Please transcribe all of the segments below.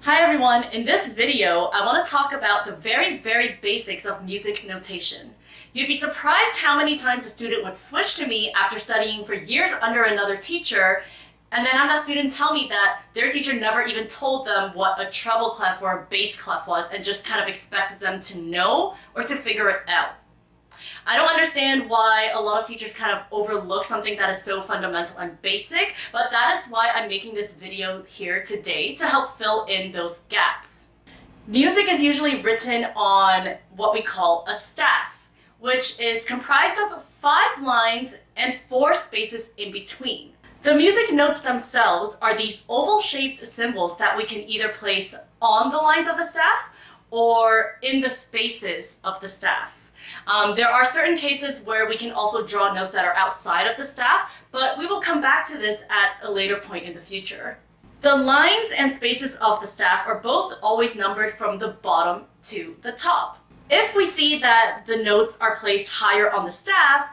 Hi everyone, in this video I want to talk about the very basics of music notation. You'd be surprised how many times a student would switch to me after studying for years under another teacher, and then have that student tell me that their teacher never even told them what a treble clef or a bass clef was and just kind of expected them to know or to figure it out. I don't understand why a lot of teachers kind of overlook something that is so fundamental and basic, but that is why I'm making this video here today to help fill in those gaps. Music is usually written on what we call a staff, which is comprised of 5 lines and 4 spaces in between. The music notes themselves are these oval-shaped symbols that we can either place on the lines of the staff or in the spaces of the staff. There are certain cases where we can also draw notes that are outside of the staff, but we will come back to this at a later point in the future. The lines and spaces of the staff are both always numbered from the bottom to the top. If we see that the notes are placed higher on the staff,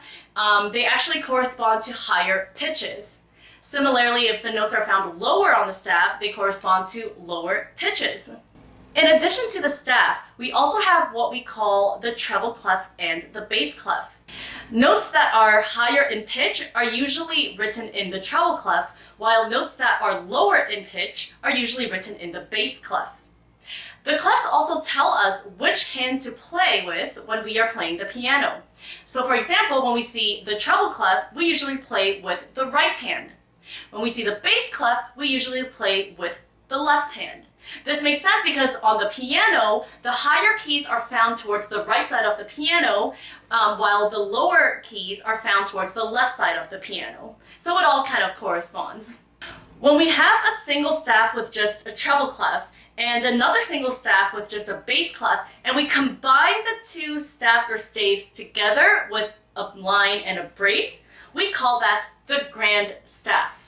they actually correspond to higher pitches. Similarly, if the notes are found lower on the staff, they correspond to lower pitches. In addition to the staff, we also have what we call the treble clef and the bass clef. Notes that are higher in pitch are usually written in the treble clef, while notes that are lower in pitch are usually written in the bass clef. The clefs also tell us which hand to play with when we are playing the piano. So for example, when we see the treble clef, we usually play with the right hand. When we see the bass clef, we usually play with the left hand. This makes sense because on the piano, the higher keys are found towards the right side of the piano, while the lower keys are found towards the left side of the piano. So it all kind of corresponds. When we have a single staff with just a treble clef and another single staff with just a bass clef, and we combine the two staffs or staves together with a line and a brace, we call that the grand staff.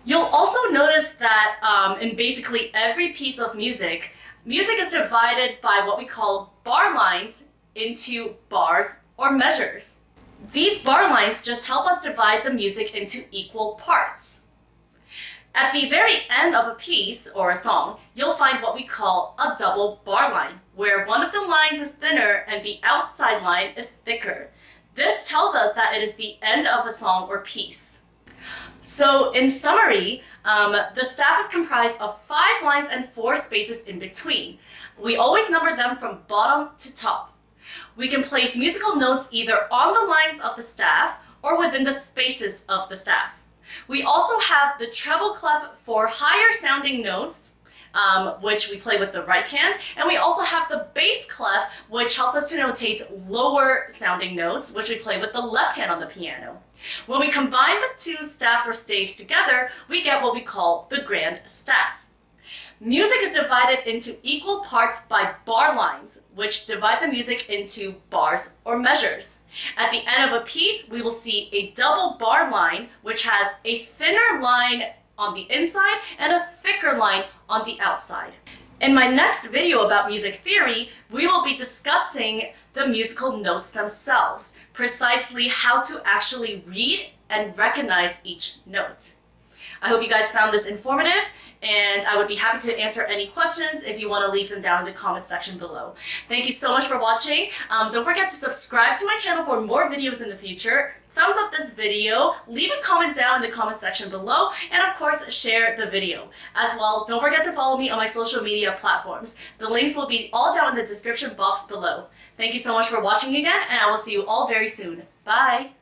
You'll also notice that in basically every piece of music is divided by what we call bar lines into bars or measures. These bar lines just help us divide the music into equal parts. At the very end of a piece or a song, you'll find what we call a double bar line, where one of the lines is thinner and the outside line is thicker. This tells us that it is the end of a song or piece. So in summary, the staff is comprised of 5 lines and 4 spaces in between. We always number them from bottom to top. We can place musical notes either on the lines of the staff or within the spaces of the staff. We also have the treble clef for higher sounding notes, which we play with the right hand, and we also have the bass clef, which helps us to notate lower sounding notes, which we play with the left hand on the piano. When we combine the two staffs or staves together, we get what we call the grand staff. Music is divided into equal parts by bar lines, which divide the music into bars or measures. At the end of a piece, we will see a double bar line, which has a thinner line on the inside and a thicker line on the outside. In my next video about music theory, we will be discussing the musical notes themselves, precisely how to actually read and recognize each note. I hope you guys found this informative, and I would be happy to answer any questions if you want to leave them down in the comment section below. Thank you so much for watching. Don't forget to subscribe to my channel for more videos in the future. Thumbs up this video, leave a comment down in the comment section below, and of course share the video. As well, don't forget to follow me on my social media platforms. The links will be all down in the description box below. Thank you so much for watching again, and I will see you all very soon. Bye!